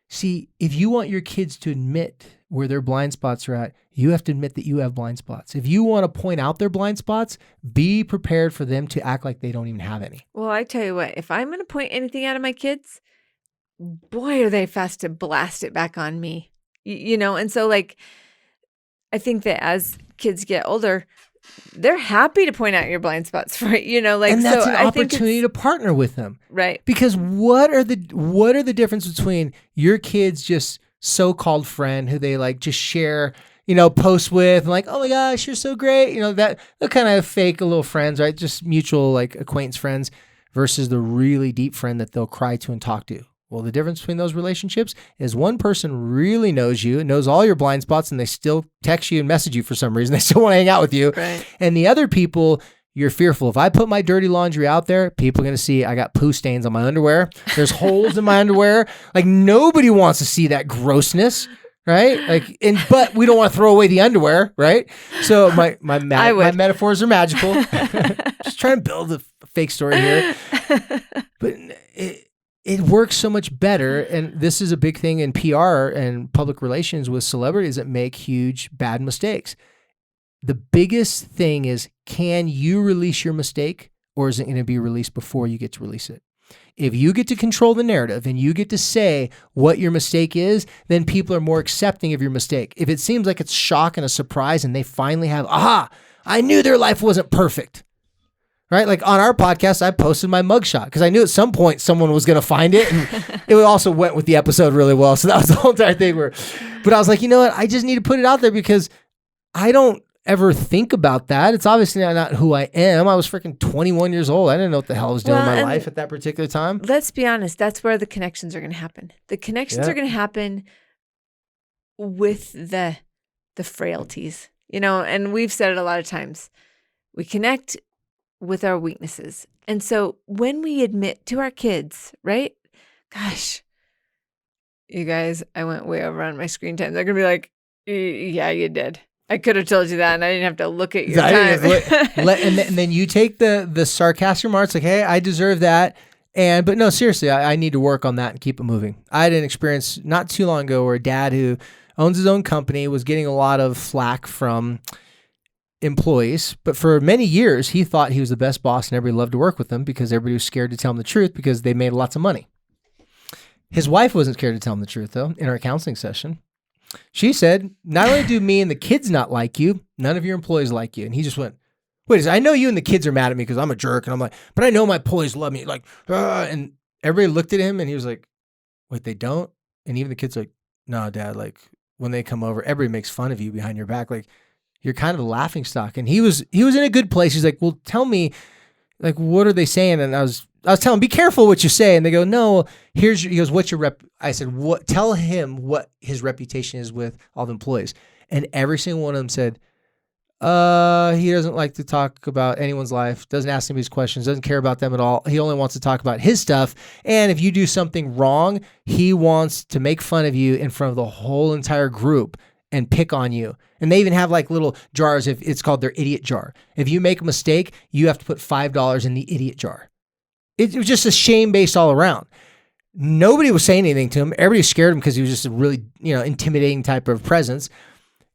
[SPEAKER 2] See, if you want your kids to admit where their blind spots are at, you have to admit that you have blind spots. If you want to point out their blind spots, be prepared for them to act like they don't even have any.
[SPEAKER 3] Well, I tell you what, if I'm going to point anything out of my kids, boy, are they fast to blast it back on me. And so like, I think that as kids get older, they're happy to point out your blind spots, right?
[SPEAKER 2] And that's an opportunity to partner with them.
[SPEAKER 3] Right.
[SPEAKER 2] Because what are the difference between your kids just so-called friend who they like just share, posts with and like, oh my gosh, you're so great. That they're kind of fake little friends, right? Just mutual like acquaintance friends versus the really deep friend that they'll cry to and talk to. Well, the difference between those relationships is one person really knows you, knows all your blind spots, and they still text you and message you for some reason. They still want to hang out with you.
[SPEAKER 3] Right.
[SPEAKER 2] And the other people, you're fearful. If I put my dirty laundry out there, people are going to see I got poo stains on my underwear. There's holes in my underwear. Like nobody wants to see that grossness, right? But we don't want to throw away the underwear, right? So my metaphors are magical. Just trying to build a fake story here. But it works so much better, and this is a big thing in PR and public relations with celebrities that make huge bad mistakes. The biggest thing is, can you release your mistake, or is it going to be released before you get to release it? If you get to control the narrative and you get to say what your mistake is, then people are more accepting of your mistake. If it seems like it's shock and a surprise and they finally have, I knew their life wasn't perfect. Right? Like on our podcast, I posted my mugshot because I knew at some point someone was going to find it. And it also went with the episode really well. So that was the whole entire thing. But I was like, you know what? I just need to put it out there because I don't ever think about that. It's obviously not who I am. I was freaking 21 years old. I didn't know what the hell I was doing in my life at that particular time.
[SPEAKER 3] Let's be honest. That's where the connections are going to happen. The connections are going to happen with the frailties, and we've said it a lot of times. We connect with our weaknesses. And so when we admit to our kids, right? Gosh, you guys, I went way over on my screen time. They're going to be like, yeah, you did. I could have told you that and I didn't have to look at your time.
[SPEAKER 2] And then you take the sarcastic remarks like, hey, I deserve that. But no, seriously, I need to work on that and keep it moving. I had an experience not too long ago where a dad who owns his own company was getting a lot of flack from employees, but for many years he thought he was the best boss and everybody loved to work with him because everybody was scared to tell him the truth because they made lots of money. His wife wasn't scared to tell him the truth though. In our counseling session, she said, not only do me and the kids not like you, none of your employees like you. And he just went, wait, I know you and the kids are mad at me because I'm a jerk. And I'm like, but I know my employees love me. Like, and everybody looked at him and he was like, wait, they don't? And even the kids like, no, Dad, like when they come over, everybody makes fun of you behind your back. Like, you're kind of a laughing stock. And he was in a good place. He's like, well, tell me, like, what are they saying? And I was telling him, be careful what you say. And they go, no, he goes, what's your rep? I said, what? Tell him what his reputation is with all the employees. And every single one of them said, He doesn't like to talk about anyone's life, doesn't ask anybody's questions, doesn't care about them at all. He only wants to talk about his stuff. And if you do something wrong, he wants to make fun of you in front of the whole entire group and pick on you. And they even have like little jars. If it's called their idiot jar. If you make a mistake, you have to put $5 in the idiot jar. It was just a shame based all around. Nobody was saying anything to him. Everybody scared him because he was just a really, intimidating type of presence.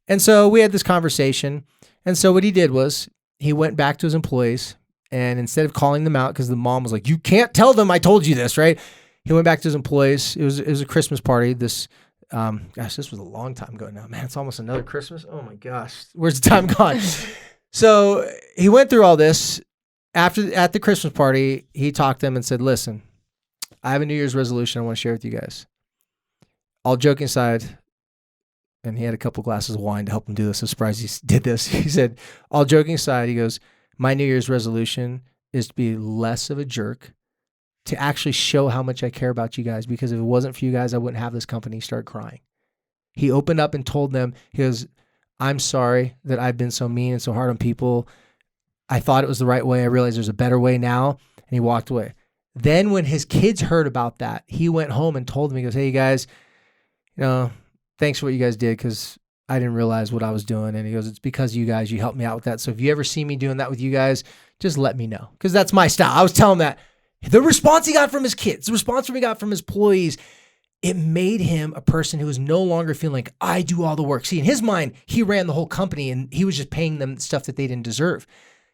[SPEAKER 2] And so we had this conversation. And so what he did was he went back to his employees, and instead of calling them out, because the mom was like, you can't tell them I told you this, right? He went back to his employees. It was a Christmas party. This was a long time ago now, man. It's almost another Christmas. Oh my gosh. Where's the time gone? So he went through all this. At the Christmas party, he talked to them and said, listen, I have a New Year's resolution I want to share with you guys. All joking aside, and he had a couple glasses of wine to help him do this. I'm surprised he did this. He said, all joking aside, he goes, my New Year's resolution is to be less of a jerk, to actually show how much I care about you guys, because if it wasn't for you guys, I wouldn't have this company. He started crying. He opened up and told them, he goes, I'm sorry that I've been so mean and so hard on people. I thought it was the right way. I realized there's a better way now. And he walked away. Then when his kids heard about that, he went home and told them, he goes, hey, you guys, thanks for what you guys did, because I didn't realize what I was doing. And he goes, it's because of you guys. You helped me out with that. So if you ever see me doing that with you guys, just let me know, because that's my style. I was telling him that. The response he got from his kids, the response he got from his employees, it made him a person who was no longer feeling like, I do all the work. See, in his mind, he ran the whole company and he was just paying them stuff that they didn't deserve.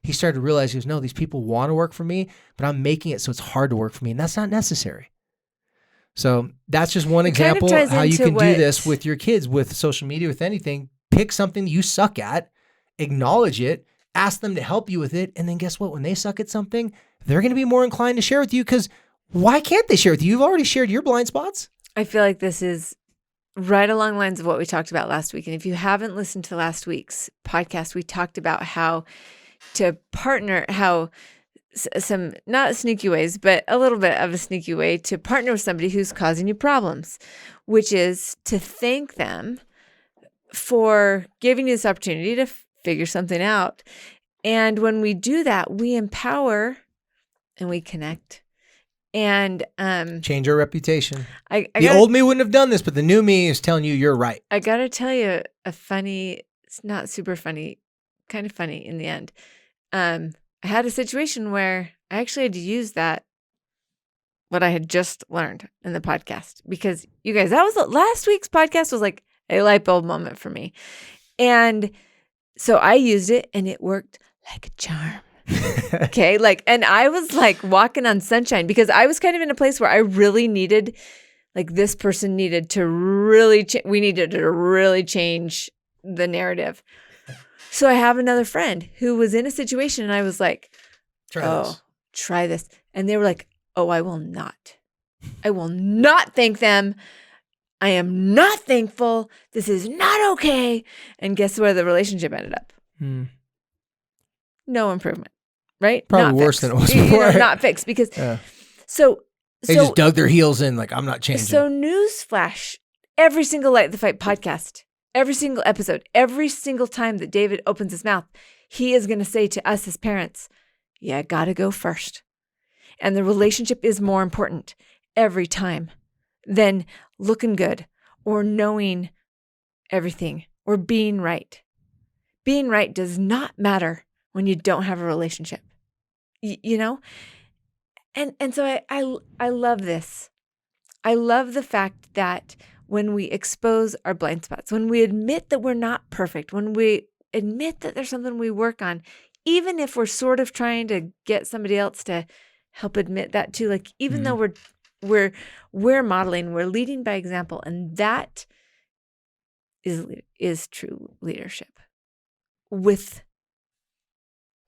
[SPEAKER 2] He started to realize, he goes, no, these people want to work for me, but I'm making it so it's hard to work for me. And that's not necessary. So that's just one example of how you can do this with your kids, with social media, with anything. Pick something you suck at, acknowledge it, ask them to help you with it. And then guess what? When they suck at something, they're going to be more inclined to share with you, because why can't they share with you? You've already shared your blind spots.
[SPEAKER 3] I feel like this is right along the lines of what we talked about last week. And if you haven't listened to last week's podcast, we talked about how to partner, how some not sneaky ways, but a little bit of a sneaky way to partner with somebody who's causing you problems, which is to thank them for giving you this opportunity to figure something out. And when we do that, we empower and we connect. And
[SPEAKER 2] change your reputation.
[SPEAKER 3] The
[SPEAKER 2] old me wouldn't have done this, but the new me is telling you you're right.
[SPEAKER 3] I got to tell you a funny, it's not super funny, kind of funny in the end. I had a situation where I actually had to use what I had just learned in the podcast, because you guys, last week's podcast was like a light bulb moment for me. And so I used it and it worked like a charm. Okay. And I was like walking on sunshine, because I was kind of in a place where I really needed, this person needed to really, we needed to really change the narrative. So I have another friend who was in a situation and I was like, try this. And they were like, oh, I will not thank them. I am not thankful. This is not okay. And guess where the relationship ended up? No improvement, right?
[SPEAKER 2] Probably
[SPEAKER 3] not
[SPEAKER 2] worse
[SPEAKER 3] fixed.
[SPEAKER 2] than it was before.
[SPEAKER 3] Not fixed, because they
[SPEAKER 2] just dug their heels in, like, I'm not changing.
[SPEAKER 3] So newsflash, every single Light the Fight podcast, every single episode, every single time that David opens his mouth, he is going to say to us as parents, you got to go first. And the relationship is more important every time than looking good or knowing everything or being right. Being right does not matter when you don't have a relationship, you know? And so I love this. I love the fact that when we expose our blind spots, when we admit that we're not perfect, when we admit that there's something we work on, even if we're sort of trying to get somebody else to help admit that too, even though we're modeling, we're leading by example, and that is true leadership with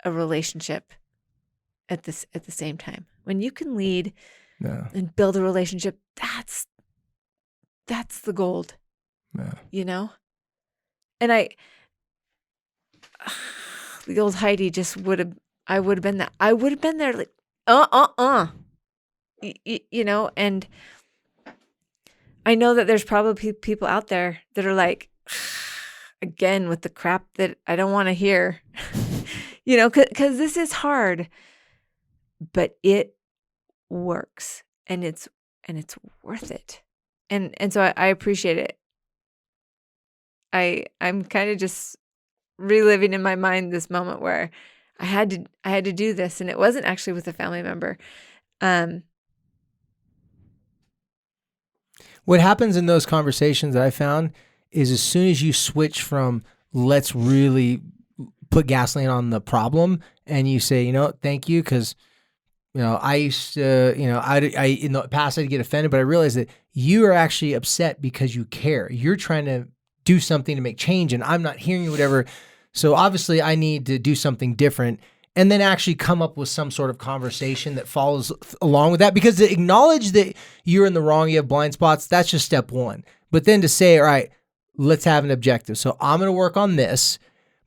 [SPEAKER 3] a relationship at the same time. When you can lead and build a relationship, that's the gold.
[SPEAKER 2] Yeah.
[SPEAKER 3] You know? And the old Heidi I would have been that. I would have been there you know, and I know that there's probably people out there that are like, again with the crap that I don't want to hear, you know, because this is hard, but it works, and it's worth it. And so I appreciate it. I'm kind of just reliving in my mind this moment where I had to do this, and it wasn't actually with a family member.
[SPEAKER 2] What happens in those conversations that I found is as soon as you switch from let's really put gasoline on the problem and you say, you know, thank you, because, you know, I used to, you know, I in the past I'd get offended, but I realized that you are actually upset because you care. You're trying to do something to make change, and I'm not hearing you, whatever. So obviously I need to do something different, and then actually come up with some sort of conversation that follows along with that. Because to acknowledge that you're in the wrong, you have blind spots, that's just step one. But then to say, all right, let's have an objective. So I'm going to work on this.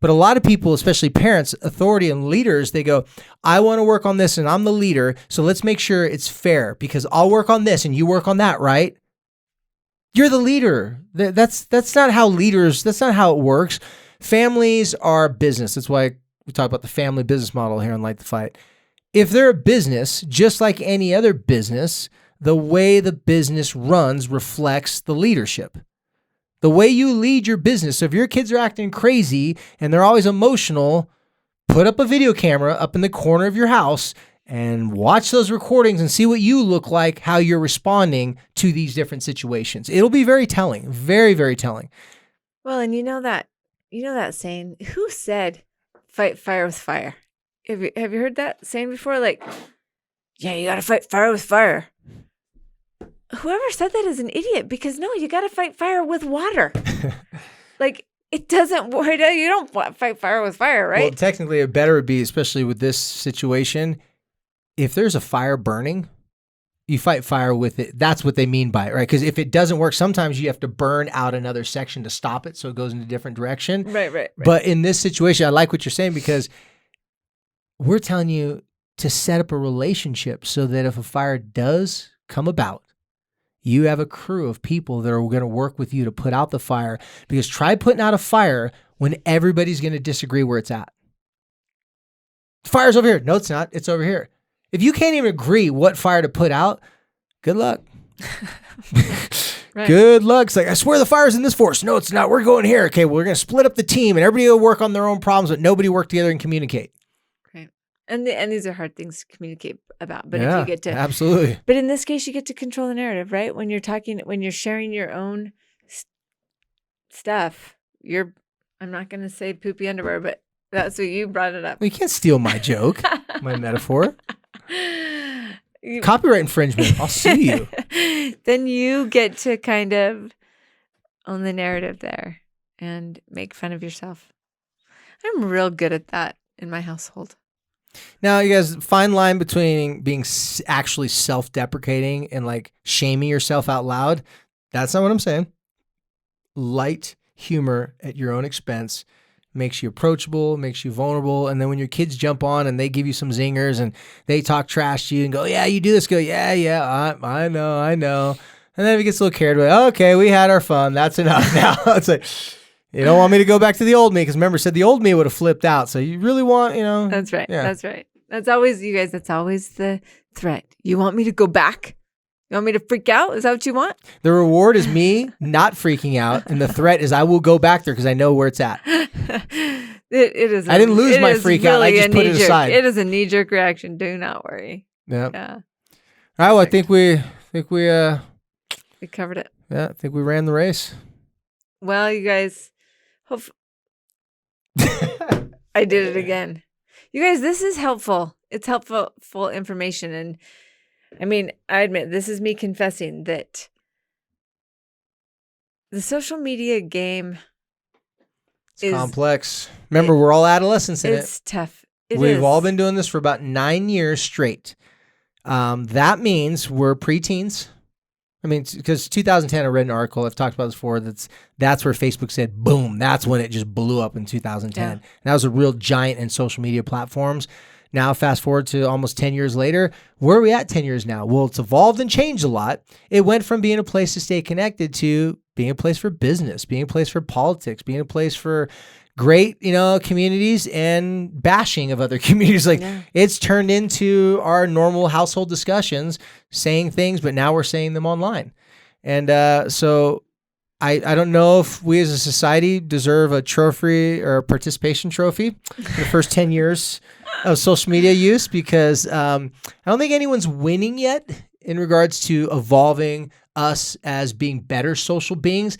[SPEAKER 2] But a lot of people, especially parents, authority, and leaders, they go, I want to work on this and I'm the leader, so let's make sure it's fair because I'll work on this and you work on that, right? You're the leader. That's not how that's not how it works. Families are business. That's why we talk about the family business model here on Light the Fight. If they're a business, just like any other business, the way the business runs reflects the leadership. The way you lead your business. So if your kids are acting crazy and they're always emotional, put up a video camera up in the corner of your house and watch those recordings and see what you look like, how you're responding to these different situations. It'll be very telling, very, very telling.
[SPEAKER 3] Well, and you know that saying, who said fight fire with fire? Have you heard that saying before? Like, yeah, you got to fight fire with fire. Whoever said that is an idiot, because no, you got to fight fire with water. Like, it doesn't work. You don't fight fire with fire, right?
[SPEAKER 2] Well, technically it better would be, especially with this situation, if there's a fire burning, you fight fire with it. That's what they mean by it, right? Because if it doesn't work, sometimes you have to burn out another section to stop it so it goes in a different direction.
[SPEAKER 3] Right.
[SPEAKER 2] But in this situation, I like what you're saying, because we're telling you to set up a relationship so that if a fire does come about, you have a crew of people that are going to work with you to put out the fire. Because try putting out a fire when everybody's going to disagree where it's at. Fire's over here. No, it's not. It's over here. If you can't even agree what fire to put out, good luck.
[SPEAKER 3] Right.
[SPEAKER 2] Good luck. It's like, I swear the fire's in this forest. No, it's not. We're going here. Okay, well, we're going to split up the team and everybody will work on their own problems, but nobody work together and communicate.
[SPEAKER 3] Right. And these are hard things to communicate about. But
[SPEAKER 2] Yeah,
[SPEAKER 3] if you get to
[SPEAKER 2] absolutely.
[SPEAKER 3] But in this case, you get to control the narrative, right? When you're sharing your own stuff, I'm not going to say poopy underwear, but that's what you brought it up.
[SPEAKER 2] Well, you can't steal my joke, my metaphor. Copyright infringement. I'll sue you.
[SPEAKER 3] Then you get to kind of own the narrative there and make fun of yourself. I'm real good at that in my household.
[SPEAKER 2] Now, you guys, fine line between being actually self-deprecating and like shaming yourself out loud. That's not what I'm saying. Light humor at your own expense makes you approachable, makes you vulnerable. And then when your kids jump on and they give you some zingers and they talk trash to you and go, yeah, you do this, go, yeah, I know. And then if he gets a little carried away, okay, we had our fun. That's enough now. It's like, you don't want me to go back to the old me, because remember, said the old me would have flipped out. So you really want,
[SPEAKER 3] That's right.
[SPEAKER 2] Yeah.
[SPEAKER 3] That's right. That's always, you guys, that's always the threat. You want me to go back? You want me to freak out? Is that what you want?
[SPEAKER 2] The reward is me not freaking out, and the threat is I will go back there because I know where it's at.
[SPEAKER 3] It is.
[SPEAKER 2] I didn't lose my freak out. I just put it aside.
[SPEAKER 3] It is a knee-jerk reaction. Do not worry.
[SPEAKER 2] Yeah.
[SPEAKER 3] Yeah.
[SPEAKER 2] All right. Well, I think we
[SPEAKER 3] We covered it.
[SPEAKER 2] I think we ran the race.
[SPEAKER 3] Well, you guys, I did it again. You guys, this is helpful. It's helpful information. And I mean, I admit, this is me confessing that the social media game
[SPEAKER 2] It's complex. Remember, we're all adolescents in it.
[SPEAKER 3] It's tough.
[SPEAKER 2] We've all been doing this for about 9 years straight. That means we're preteens. I mean, because 2010, I read an article, I've talked about this before, that's where Facebook said, boom, that's when it just blew up in 2010.
[SPEAKER 3] Yeah.
[SPEAKER 2] And that was a real giant in social media platforms. Now, fast forward to almost 10 years later, where are we at 10 years now? Well, it's evolved and changed a lot. It went from being a place to stay connected to being a place for business, being a place for politics, being a place for great, communities and bashing of other communities. Like it's turned into our normal household discussions, saying things, but now we're saying them online. And so I don't know if we as a society deserve a trophy or a participation trophy for the first 10 years of social media use, because I don't think anyone's winning yet in regards to evolving us as being better social beings.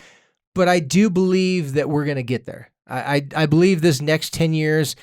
[SPEAKER 2] But I do believe that we're going to get there. I believe this next 10 years,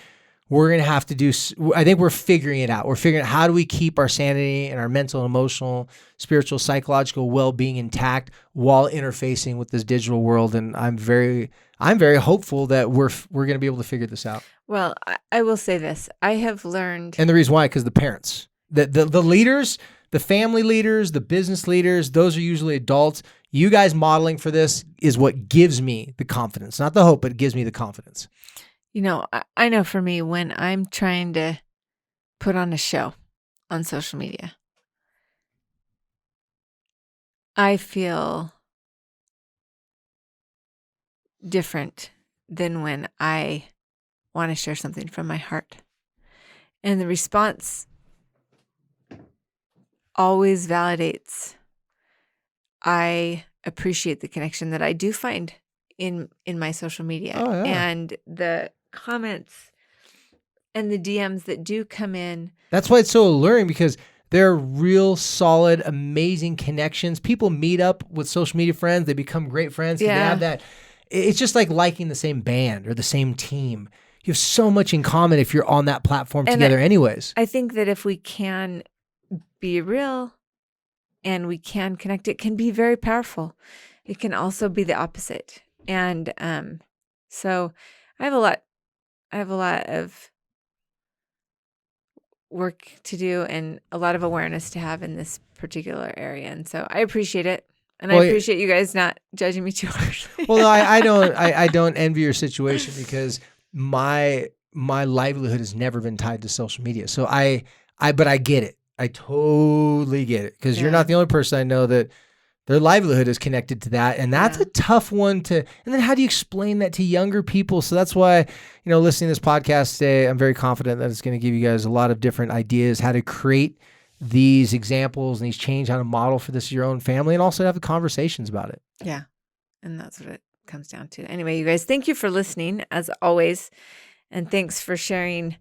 [SPEAKER 2] we're going to have to do, I think we're figuring it out. We're figuring out how do we keep our sanity and our mental, emotional, spiritual, psychological well-being intact while interfacing with this digital world. And I'm very hopeful that we're going to be able to figure this out.
[SPEAKER 3] Well, I will say this. I have learned.
[SPEAKER 2] And the reason why, because the parents, the leaders, the family leaders, the business leaders, those are usually adults. You guys modeling for this is what gives me the confidence, not the hope, but it gives me the confidence.
[SPEAKER 3] I know for me, when I'm trying to put on a show on social media, I feel different than when I want to share something from my heart. And the response always validates. I appreciate the connection that I do find in my social media.
[SPEAKER 2] Oh, yeah.
[SPEAKER 3] And the comments and the DMs that do come in.
[SPEAKER 2] That's why it's so alluring, because they're real solid, amazing connections. People meet up with social media friends. They become great friends.
[SPEAKER 3] Yeah.
[SPEAKER 2] They have that. It's just like liking the same band or the same team. You have so much in common if you're on that platform together anyways.
[SPEAKER 3] I think that if we can be real and we can connect, it can be very powerful. It can also be the opposite. And so I have a lot of work to do and a lot of awareness to have in this particular area. And so I appreciate it. And I appreciate you guys not judging me too harshly.
[SPEAKER 2] Well, I don't envy your situation, because my livelihood has never been tied to social media. So but I get it. I totally get it, because you're not the only person I know that their livelihood is connected to that. And that's a tough one and then how do you explain that to younger people? So that's why, listening to this podcast today, I'm very confident that it's going to give you guys a lot of different ideas, how to create these examples and these change, how to model for this your own family, and also have the conversations about it.
[SPEAKER 3] Yeah. And that's what it comes down to. Anyway, you guys, thank you for listening as always. And thanks for sharing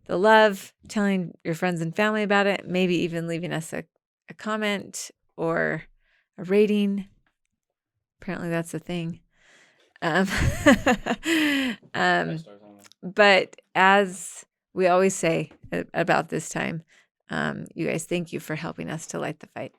[SPEAKER 3] the love, telling your friends and family about it, maybe even leaving us a comment or a rating. Apparently that's a thing. But as we always say about this time, you guys, thank you for helping us to light the fight.